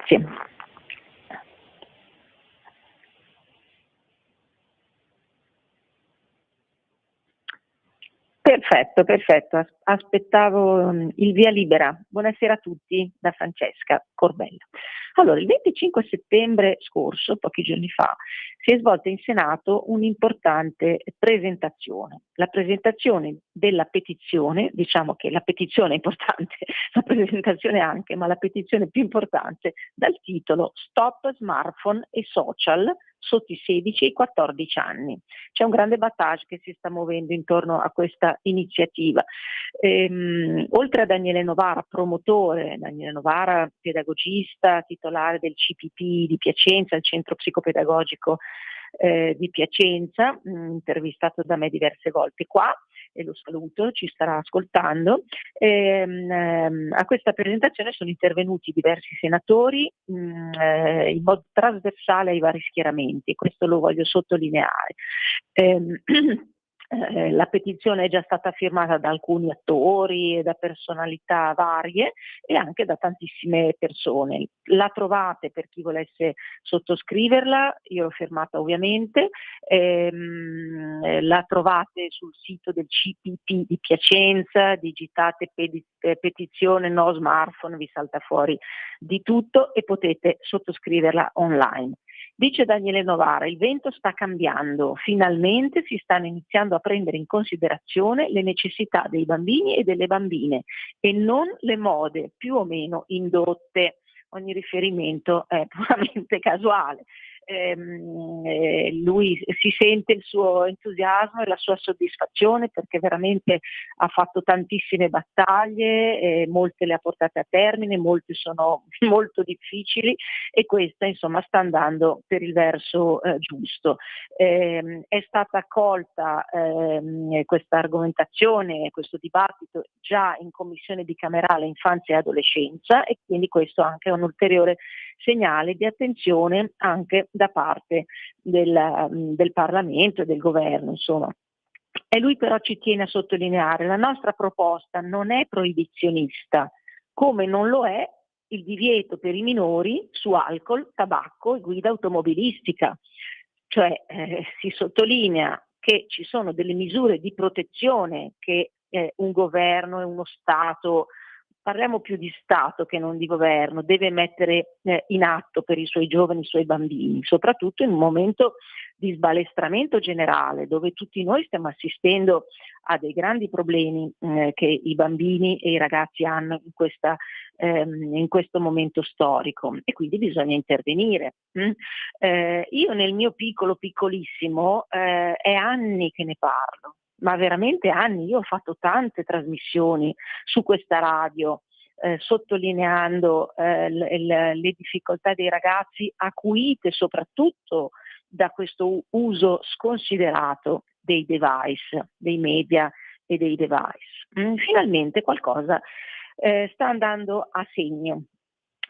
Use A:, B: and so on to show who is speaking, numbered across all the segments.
A: Grazie. Perfetto, perfetto. Aspettavo il via libera. Buonasera a tutti da Francesca Corbella. Allora, il 25 settembre scorso, pochi giorni fa, si è svolta in Senato un'importante presentazione. La presentazione della petizione, diciamo che la petizione è importante, la presentazione anche, ma la petizione più importante, dal titolo Stop Smartphone e Social sotto i 16 e i 14 anni. C'è un grande battage che si sta muovendo intorno a questa iniziativa. Oltre a Daniele Novara, promotore, Daniele Novara, pedagogista, titolare del CPP di Piacenza, il centro psicopedagogico di Piacenza, intervistato da me diverse volte qua, e lo saluto, ci starà ascoltando. A questa presentazione sono intervenuti diversi senatori in modo trasversale ai vari schieramenti, questo lo voglio sottolineare. La petizione è già stata firmata da alcuni attori e da personalità varie e anche da tantissime persone. La trovate per chi volesse sottoscriverla, io l'ho firmata ovviamente, la trovate sul sito del CPP di Piacenza, digitate petizione no smartphone, vi salta fuori di tutto e potete sottoscriverla online. Dice Daniele Novara, il vento sta cambiando, finalmente si stanno iniziando a prendere in considerazione le necessità dei bambini e delle bambine e non le mode più o meno indotte. Ogni riferimento è puramente casuale. Lui si sente il suo entusiasmo e la sua soddisfazione perché veramente ha fatto tantissime battaglie, molte le ha portate a termine, molte sono molto difficili e questa insomma sta andando per il verso giusto. È stata accolta questa argomentazione, questo dibattito già in commissione bicamerale infanzia e adolescenza e quindi questo anche è un ulteriore segnale di attenzione anche da parte del Parlamento e del governo, insomma. E lui però ci tiene a sottolineare, la nostra proposta non è proibizionista, come non lo è il divieto per i minori su alcol, tabacco e guida automobilistica. Cioè si sottolinea che ci sono delle misure di protezione che un governo e uno Stato, parliamo più di Stato che non di governo, deve mettere in atto per i suoi giovani, i suoi bambini, soprattutto in un momento di sbalestramento generale, dove tutti noi stiamo assistendo a dei grandi problemi che i bambini e i ragazzi hanno in questo momento storico e quindi bisogna intervenire. Io nel mio piccolissimo è anni che ne parlo, ma veramente anni, io ho fatto tante trasmissioni su questa radio sottolineando le difficoltà dei ragazzi acuite soprattutto da questo uso sconsiderato dei device, dei media e dei device. Finalmente qualcosa sta andando a segno.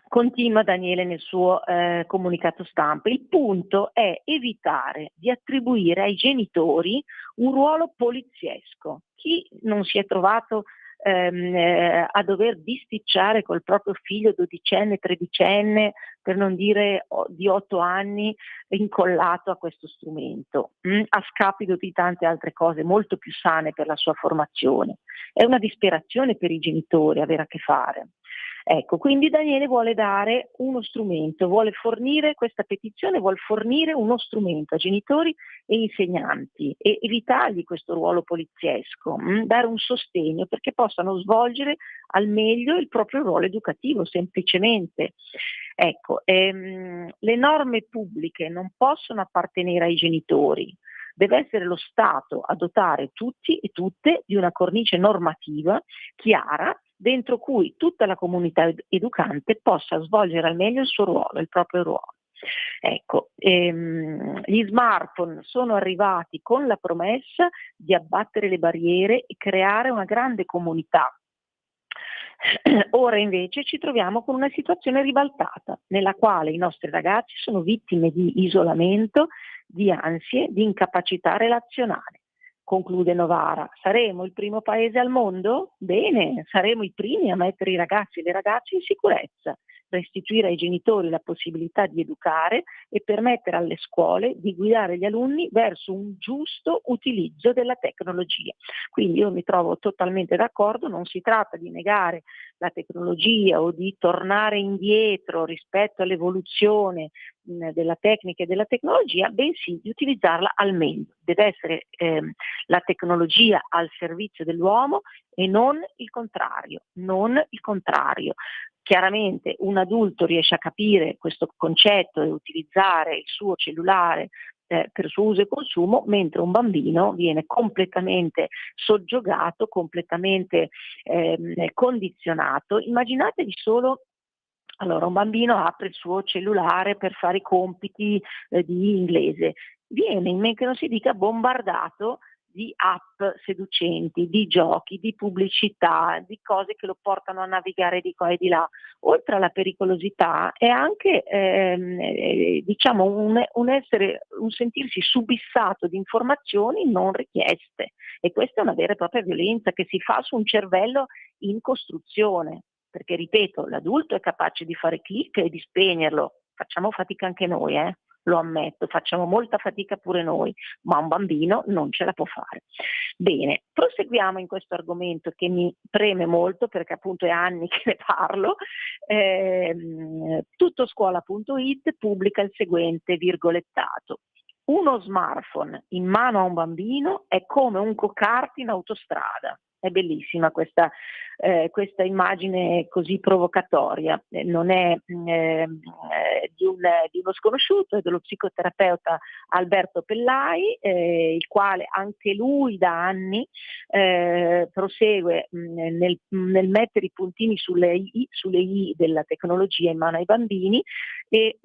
A: Continua Daniele nel suo comunicato stampa. Il punto è evitare di attribuire ai genitori un ruolo poliziesco. Chi non si è trovato a dover bisticciare col proprio figlio dodicenne, tredicenne, per non dire di 8 anni, incollato a questo strumento, a scapito di tante altre cose molto più sane per la sua formazione. È una disperazione per i genitori avere a che fare. Ecco, quindi Daniele vuole dare uno strumento, vuole fornire questa petizione, vuole fornire uno strumento a genitori e insegnanti e evitargli questo ruolo poliziesco, dare un sostegno perché possano svolgere al meglio il proprio ruolo educativo, semplicemente. Ecco, le norme pubbliche non possono appartenere ai genitori, deve essere lo Stato a dotare tutti e tutte di una cornice normativa chiara dentro cui tutta la comunità educante possa svolgere al meglio il suo ruolo, il proprio ruolo. Ecco, gli smartphone sono arrivati con la promessa di abbattere le barriere e creare una grande comunità. Ora invece ci troviamo con una situazione ribaltata, nella quale i nostri ragazzi sono vittime di isolamento, di ansie, di incapacità relazionale. Conclude Novara, saremo il primo paese al mondo? Bene, saremo i primi a mettere i ragazzi e le ragazze in sicurezza. restituire ai genitori la possibilità di educare e permettere alle scuole di guidare gli alunni verso un giusto utilizzo della tecnologia. Quindi io mi trovo totalmente d'accordo, non si tratta di negare la tecnologia o di tornare indietro rispetto all'evoluzione della tecnica e della tecnologia, bensì di utilizzarla al meglio. Deve essere la tecnologia al servizio dell'uomo e non il contrario, non il contrario. Chiaramente un adulto riesce a capire questo concetto e utilizzare il suo cellulare per suo uso e consumo, mentre un bambino viene completamente soggiogato, completamente condizionato. Immaginatevi solo. Allora, un bambino apre il suo cellulare per fare i compiti di inglese, viene, in men che non si dica, bombardato di app seducenti, di giochi, di pubblicità, di cose che lo portano a navigare di qua e di là. Oltre alla pericolosità è anche diciamo un sentirsi subissato di informazioni non richieste, e questa è una vera e propria violenza che si fa su un cervello in costruzione. Perché, ripeto, l'adulto è capace di fare click e di spegnerlo, facciamo fatica anche noi, lo ammetto, facciamo molta fatica pure noi, ma un bambino non ce la può fare. Bene, proseguiamo in questo argomento che mi preme molto perché appunto è anni che ne parlo. Tuttoscuola.it pubblica il seguente virgolettato: uno smartphone in mano a un bambino è come un go-kart in autostrada. È bellissima questa immagine così provocatoria. Non è di uno sconosciuto, è dello psicoterapeuta Alberto Pellai, il quale anche lui da anni prosegue nel mettere i puntini sulle i della tecnologia in mano ai bambini, e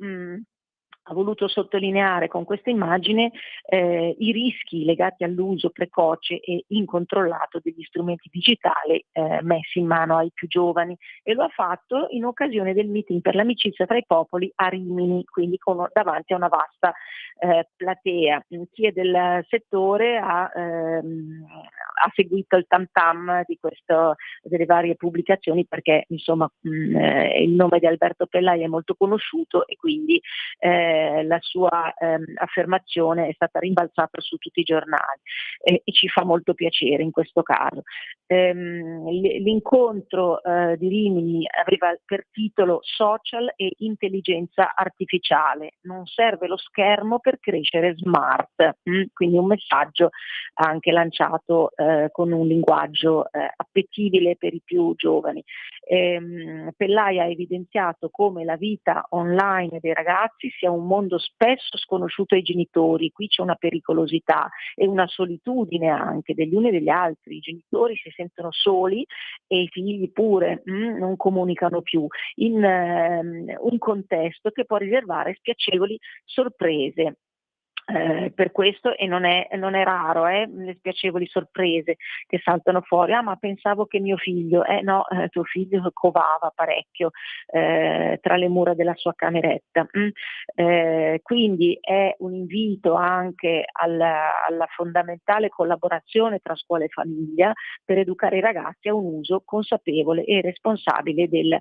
A: ha voluto sottolineare con questa immagine i rischi legati all'uso precoce e incontrollato degli strumenti digitali messi in mano ai più giovani, e lo ha fatto in occasione del meeting per l'amicizia tra i popoli a Rimini, quindi davanti a una vasta platea. Chi è del settore ha seguito il tam tam di delle varie pubblicazioni, perché insomma il nome di Alberto Pellai è molto conosciuto e quindi la sua affermazione è stata rimbalzata su tutti i giornali, e ci fa molto piacere in questo caso. L'incontro di Rimini aveva per titolo Social e intelligenza artificiale. Non serve lo schermo per crescere smart, quindi un messaggio anche lanciato con un linguaggio appetibile per i più giovani. Pellai ha evidenziato come la vita online dei ragazzi sia un mondo spesso sconosciuto ai genitori. Qui c'è una pericolosità e una solitudine anche degli uni e degli altri. I genitori si sentono soli e i figli pure non comunicano più in un contesto che può riservare spiacevoli sorprese. Per questo, e non è raro le spiacevoli sorprese che saltano fuori. Ma pensavo che mio figlio, no, tuo figlio covava parecchio tra le mura della sua cameretta. Quindi è un invito anche alla fondamentale collaborazione tra scuola e famiglia per educare i ragazzi a un uso consapevole e responsabile del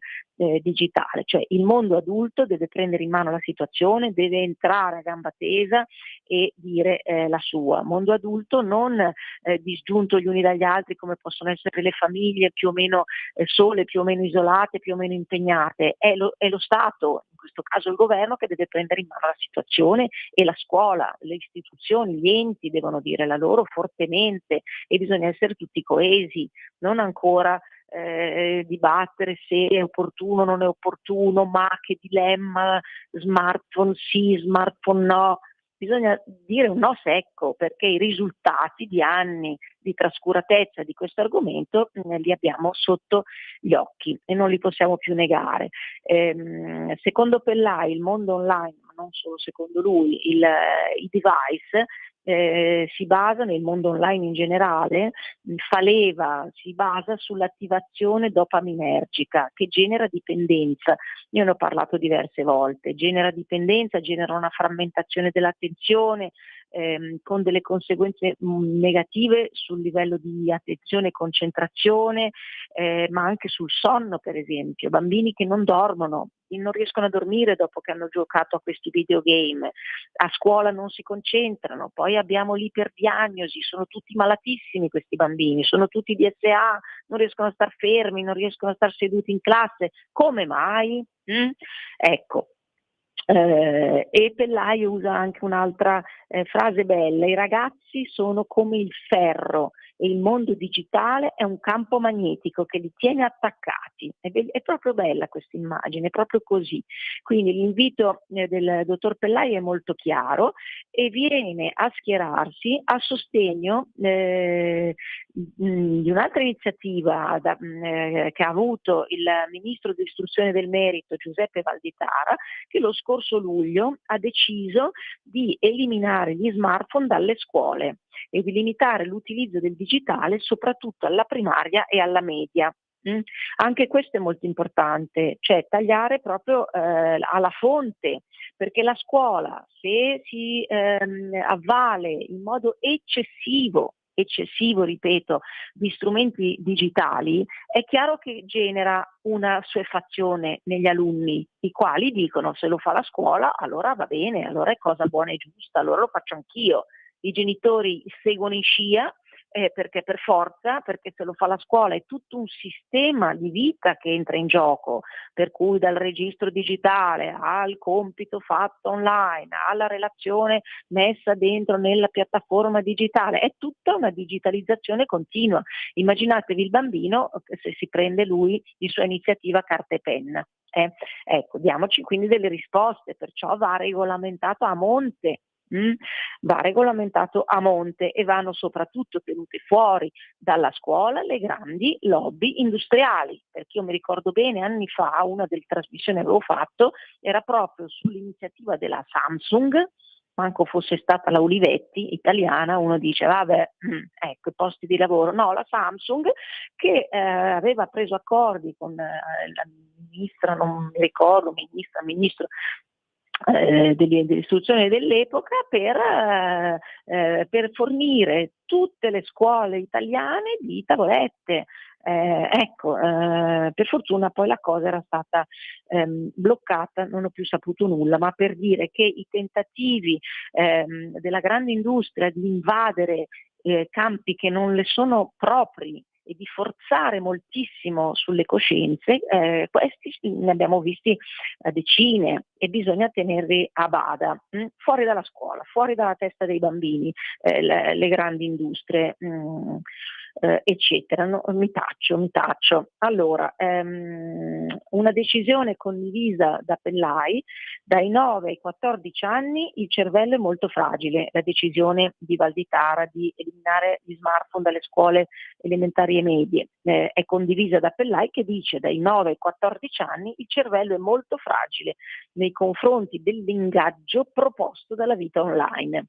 A: digitale. Cioè il mondo adulto deve prendere in mano la situazione, deve entrare a gamba tesa e dire la sua. Mondo adulto non disgiunto gli uni dagli altri come possono essere le famiglie più o meno sole, più o meno isolate, più o meno impegnate. È lo Stato, in questo caso il governo, che deve prendere in mano la situazione, e la scuola, le istituzioni, gli enti devono dire la loro fortemente, e bisogna essere tutti coesi, non ancora dibattere se è opportuno o non è opportuno, ma che dilemma, smartphone sì, smartphone no. Bisogna dire un no secco, perché i risultati di anni di trascuratezza di questo argomento li abbiamo sotto gli occhi e non li possiamo più negare. Secondo Pellai il mondo online, ma non solo secondo lui, i device si basa, nel mondo online in generale, si basa sull'attivazione dopaminergica che genera dipendenza. Io ne ho parlato diverse volte, genera dipendenza, genera una frammentazione dell'attenzione, con delle conseguenze negative sul livello di attenzione e concentrazione, ma anche sul sonno, per esempio. Bambini che non dormono non riescono a dormire dopo che hanno giocato a questi videogame, a scuola non si concentrano, poi abbiamo l'iperdiagnosi, sono tutti malatissimi questi bambini, sono tutti DSA, non riescono a star fermi, non riescono a star seduti in classe, come mai? Ecco. E Pellai usa anche un'altra frase bella: i ragazzi sono come il ferro e il mondo digitale è un campo magnetico che li tiene attaccati. È proprio bella questa immagine, è proprio così. Quindi l'invito del dottor Pellai è molto chiaro e viene a schierarsi a sostegno di un'altra iniziativa che ha avuto il ministro dell'istruzione del merito Giuseppe Valditara, che lo scorso luglio ha deciso di eliminare gli smartphone dalle scuole e di limitare l'utilizzo del digitale soprattutto alla primaria e alla media. Anche questo è molto importante, cioè tagliare proprio alla fonte, perché la scuola, se si avvale in modo eccessivo, ripeto, di strumenti digitali, è chiaro che genera una assuefazione negli alunni, i quali dicono: se lo fa la scuola allora va bene, allora è cosa buona e giusta, allora lo faccio anch'io. I genitori seguono in scia perché per forza, perché se lo fa la scuola è tutto un sistema di vita che entra in gioco, per cui dal registro digitale al compito fatto online, alla relazione messa dentro nella piattaforma digitale, è tutta una digitalizzazione continua. Immaginatevi il bambino se si prende lui di sua iniziativa carta e penna. Ecco, diamoci quindi delle risposte, perciò va regolamentato a monte. Va regolamentato a monte e vanno soprattutto tenute fuori dalla scuola le grandi lobby industriali, perché io mi ricordo bene anni fa una delle trasmissioni che avevo fatto era proprio sull'iniziativa della Samsung, manco fosse stata la Olivetti italiana, uno dice vabbè, ecco i posti di lavoro, no, la Samsung che aveva preso accordi con la ministra, non mi ricordo, ministro dell'istruzione dell'epoca per fornire tutte le scuole italiane di tavolette. Per fortuna poi la cosa era stata bloccata, non ho più saputo nulla, ma per dire che i tentativi della grande industria di invadere campi che non le sono propri e di forzare moltissimo sulle coscienze, questi ne abbiamo visti decine e bisogna tenerli a bada, fuori dalla scuola, fuori dalla testa dei bambini, le grandi industrie, eccetera. No, mi taccio. Allora, una decisione condivisa da Pellai: dai 9 ai 14 anni il cervello è molto fragile. La decisione di Valditara di eliminare gli smartphone dalle scuole elementari e medie è condivisa da Pellai, che dice: dai 9 ai 14 anni il cervello è molto fragile nei confronti dell'ingaggio proposto dalla vita online.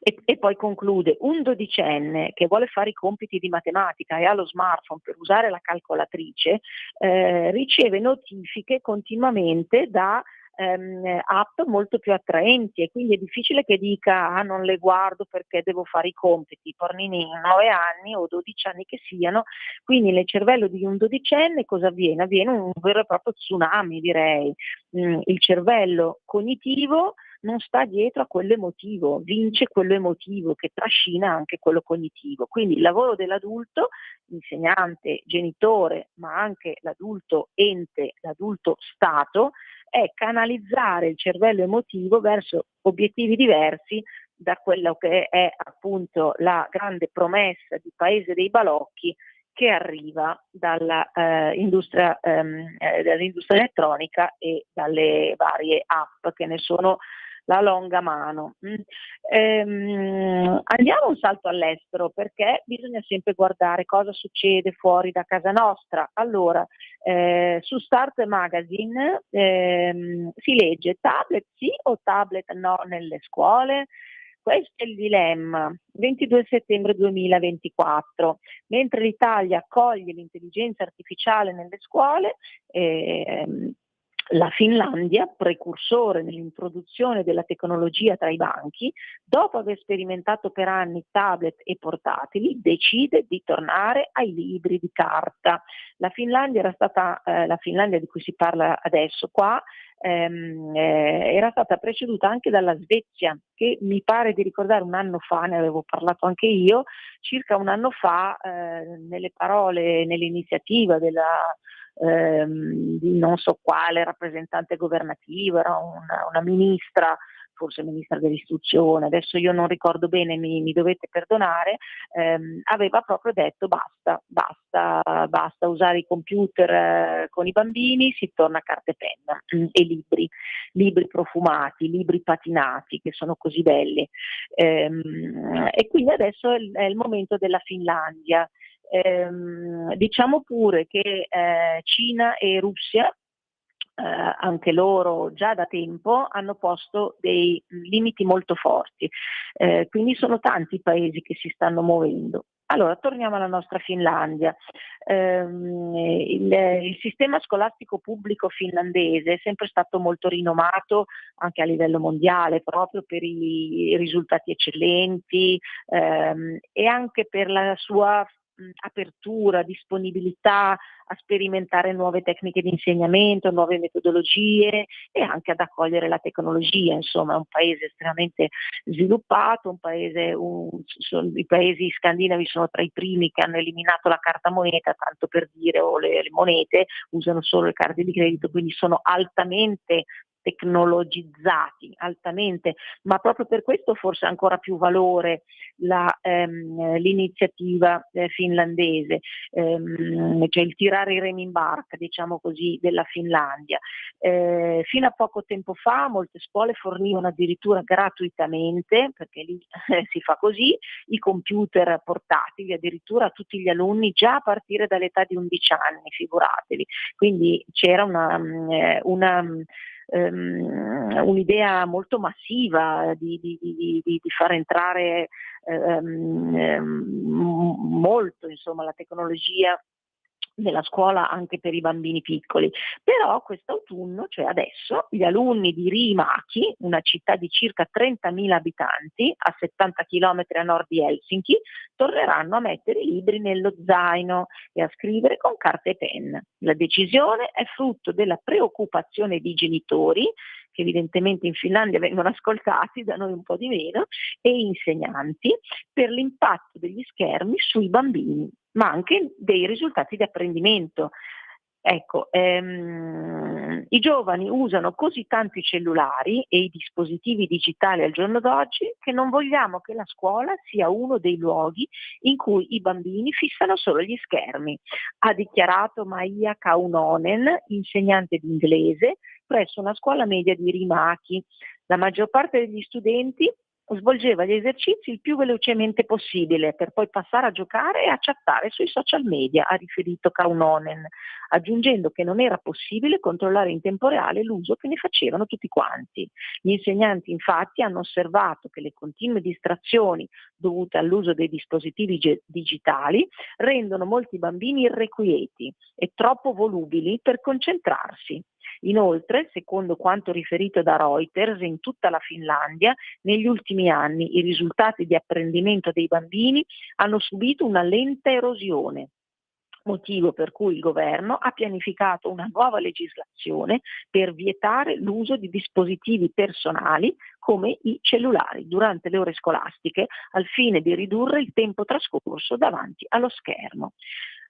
A: E poi conclude: un dodicenne che vuole fare i compiti di matematica e ha lo smartphone per usare la calcolatrice riceve notifiche continuamente da app molto più attraenti, e quindi è difficile che dica non le guardo perché devo fare i compiti. I pornini 9 anni o 12 anni che siano, quindi nel cervello di un dodicenne cosa avviene? Avviene un vero e proprio tsunami, direi. Il cervello cognitivo non sta dietro a quello emotivo, vince quello emotivo che trascina anche quello cognitivo. Quindi il lavoro dell'adulto, insegnante, genitore, ma anche l'adulto ente, l'adulto Stato, è canalizzare il cervello emotivo verso obiettivi diversi da quello che è appunto la grande promessa di paese dei balocchi che arriva dall'industria elettronica e dalle varie app che ne sono la longa mano. Andiamo un salto all'estero, perché bisogna sempre guardare cosa succede fuori da casa nostra. Allora, su Start Magazine si legge: tablet sì o tablet no nelle scuole? Questo è il dilemma. 22 settembre 2024, mentre l'Italia accoglie l'intelligenza artificiale nelle scuole, la Finlandia, precursore nell'introduzione della tecnologia tra i banchi, dopo aver sperimentato per anni tablet e portatili, decide di tornare ai libri di carta. La Finlandia era stata, la Finlandia di cui si parla adesso qua, era stata preceduta anche dalla Svezia, che mi pare di ricordare un anno fa, ne avevo parlato anche io, circa un anno fa, nelle parole, nell'iniziativa di non so quale rappresentante governativo, era una ministra, forse ministra dell'istruzione, adesso io non ricordo bene, mi dovete perdonare, aveva proprio detto basta usare i computer con i bambini, si torna a carta e penna e libri profumati, libri patinati che sono così belli. E quindi adesso è il momento della Finlandia. Diciamo pure che Cina e Russia, anche loro già da tempo, hanno posto dei limiti molto forti, quindi sono tanti i paesi che si stanno muovendo. Allora, torniamo alla nostra Finlandia. Il sistema scolastico pubblico finlandese è sempre stato molto rinomato anche a livello mondiale, proprio per i risultati eccellenti, e anche per la sua apertura, disponibilità a sperimentare nuove tecniche di insegnamento, nuove metodologie e anche ad accogliere la tecnologia. Insomma, è un paese estremamente sviluppato, i paesi scandinavi sono tra i primi che hanno eliminato la carta moneta, tanto per dire, o le monete, usano solo le carte di credito, quindi sono altamente tecnologizzati, altamente, ma proprio per questo forse ha ancora più valore l'iniziativa finlandese, cioè il tirare i remi in barca, diciamo così, della Finlandia. Fino a poco tempo fa molte scuole fornivano addirittura gratuitamente, perché lì si fa così, i computer portatili addirittura a tutti gli alunni già a partire dall'età di 11 anni, figuratevi. Quindi c'era un'idea molto massiva di far entrare molto, insomma, la tecnologia nella scuola anche per i bambini piccoli. Però quest'autunno, cioè adesso, gli alunni di Riihimäki, una città di circa 30.000 abitanti a 70 km a nord di Helsinki, torneranno a mettere i libri nello zaino e a scrivere con carta e penna. La decisione è frutto della preoccupazione di genitori, che evidentemente in Finlandia vengono ascoltati, da noi un po' di meno, e insegnanti, per l'impatto degli schermi sui bambini, ma anche dei risultati di apprendimento. Ecco, i giovani usano così tanti cellulari e i dispositivi digitali al giorno d'oggi che non vogliamo che la scuola sia uno dei luoghi in cui i bambini fissano solo gli schermi, ha dichiarato Maija Kaunonen, insegnante di inglese presso una scuola media di Riihimäki. La maggior parte degli studenti svolgeva gli esercizi il più velocemente possibile per poi passare a giocare e a chattare sui social media, ha riferito Kaunonen, aggiungendo che non era possibile controllare in tempo reale l'uso che ne facevano tutti quanti. Gli insegnanti infatti hanno osservato che le continue distrazioni dovute all'uso dei dispositivi digitali rendono molti bambini irrequieti e troppo volubili per concentrarsi. Inoltre, secondo quanto riferito da Reuters, in tutta la Finlandia, negli ultimi anni i risultati di apprendimento dei bambini hanno subito una lenta erosione, motivo per cui il governo ha pianificato una nuova legislazione per vietare l'uso di dispositivi personali come i cellulari durante le ore scolastiche, al fine di ridurre il tempo trascorso davanti allo schermo.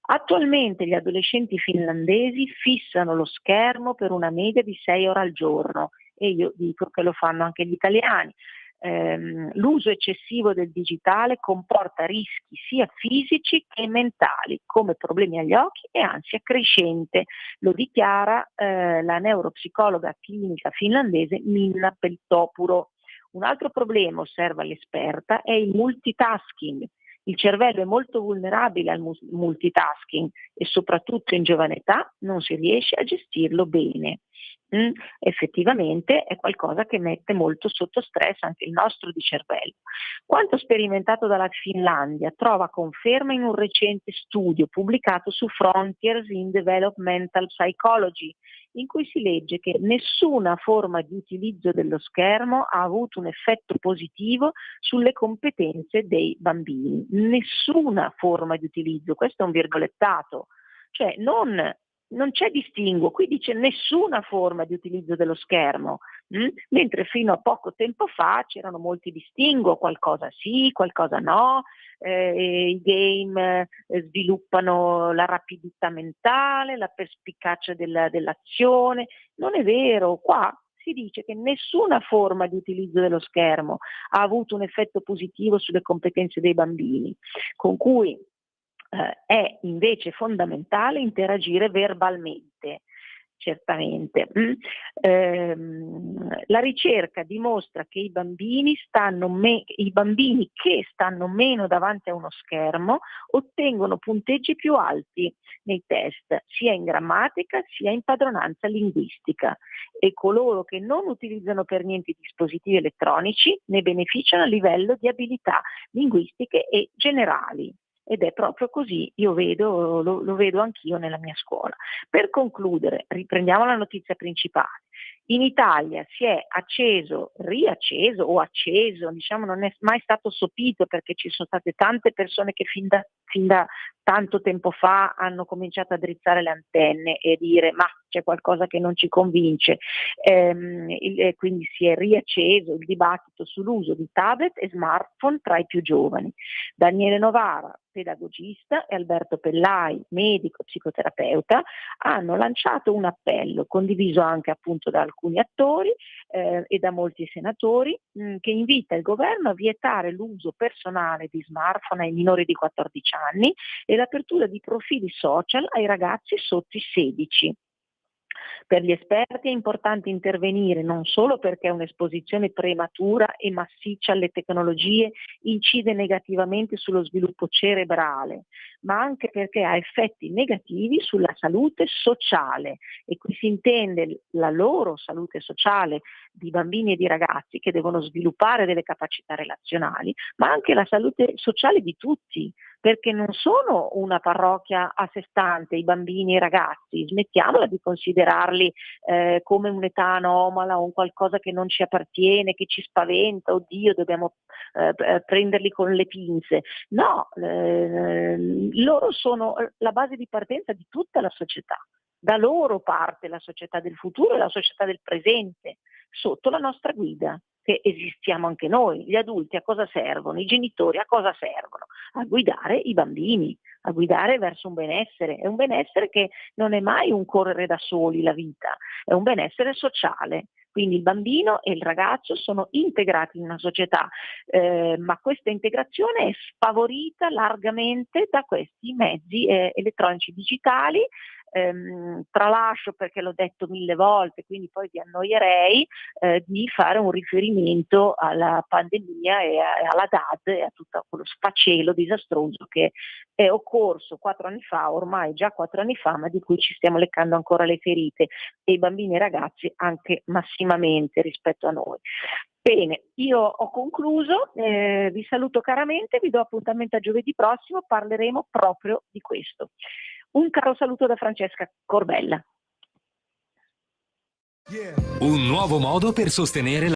A: Attualmente gli adolescenti finlandesi fissano lo schermo per una media di 6 ore al giorno, e io dico che lo fanno anche gli italiani. L'uso eccessivo del digitale comporta rischi sia fisici che mentali, come problemi agli occhi e ansia crescente, lo dichiara la neuropsicologa clinica finlandese Minna Peltopuro. Un altro problema, osserva l'esperta, è il multitasking. Il cervello è molto vulnerabile al multitasking e soprattutto in giovane età non si riesce a gestirlo bene. effettivamente è qualcosa che mette molto sotto stress anche il nostro di cervello. Quanto sperimentato dalla Finlandia trova conferma in un recente studio pubblicato su Frontiers in Developmental Psychology, in cui si legge che nessuna forma di utilizzo dello schermo ha avuto un effetto positivo sulle competenze dei bambini. Nessuna forma di utilizzo, questo è un virgolettato, cioè non c'è distinguo, qui dice nessuna forma di utilizzo dello schermo, mentre fino a poco tempo fa c'erano molti distinguo, qualcosa sì, qualcosa no, i game sviluppano la rapidità mentale, la perspicacia dell'azione. Non è vero, qua si dice che nessuna forma di utilizzo dello schermo ha avuto un effetto positivo sulle competenze dei bambini, con cui è invece fondamentale interagire verbalmente, certamente. La ricerca dimostra che i bambini che stanno meno davanti a uno schermo ottengono punteggi più alti nei test, sia in grammatica sia in padronanza linguistica, e coloro che non utilizzano per niente i dispositivi elettronici ne beneficiano a livello di abilità linguistiche e generali. Ed è proprio così, io lo vedo anch'io nella mia scuola. Per concludere, riprendiamo la notizia principale. In Italia si è riacceso o acceso, diciamo non è mai stato sopito, perché ci sono state tante persone che fin da tanto tempo fa hanno cominciato a drizzare le antenne e dire ma c'è qualcosa che non ci convince, quindi si è riacceso il dibattito sull'uso di tablet e smartphone tra i più giovani. Daniele Novara, pedagogista, e Alberto Pellai, medico psicoterapeuta, hanno lanciato un appello condiviso anche appunto da alcuni attori e da molti senatori, che invita il governo a vietare l'uso personale di smartphone ai minori di 14 anni e l'apertura di profili social ai ragazzi sotto i 16. Per gli esperti è importante intervenire non solo perché un'esposizione prematura e massiccia alle tecnologie incide negativamente sullo sviluppo cerebrale, ma anche perché ha effetti negativi sulla salute sociale, e qui si intende la loro salute sociale di bambini e di ragazzi che devono sviluppare delle capacità relazionali, ma anche la salute sociale di tutti, perché non sono una parrocchia a sé stante i bambini e i ragazzi, smettiamola di considerarli come un'età anomala o un qualcosa che non ci appartiene, che ci spaventa, oddio dobbiamo prenderli con le pinze. No, loro sono la base di partenza di tutta la società. Da loro parte la società del futuro e la società del presente, sotto la nostra guida, che esistiamo anche noi. Gli adulti a cosa servono? I genitori a cosa servono? A guidare i bambini, a guidare verso un benessere. È un benessere che non è mai un correre da soli la vita, è un benessere sociale. Quindi il bambino e il ragazzo sono integrati in una società, ma questa integrazione è sfavorita largamente da questi mezzi elettronici digitali. Tralascio, perché l'ho detto 1000 volte, quindi poi vi annoierei, di fare un riferimento alla pandemia e alla DAD e a tutto quello sfacelo disastroso che è occorso 4 anni fa, ormai già 4 anni fa, ma di cui ci stiamo leccando ancora le ferite, e i bambini e i ragazzi anche massimamente rispetto a noi. Bene, io ho concluso, vi saluto caramente, vi do appuntamento a giovedì prossimo, parleremo proprio di questo. Un caro saluto da Francesca Corbella.
B: Un nuovo modo per sostenere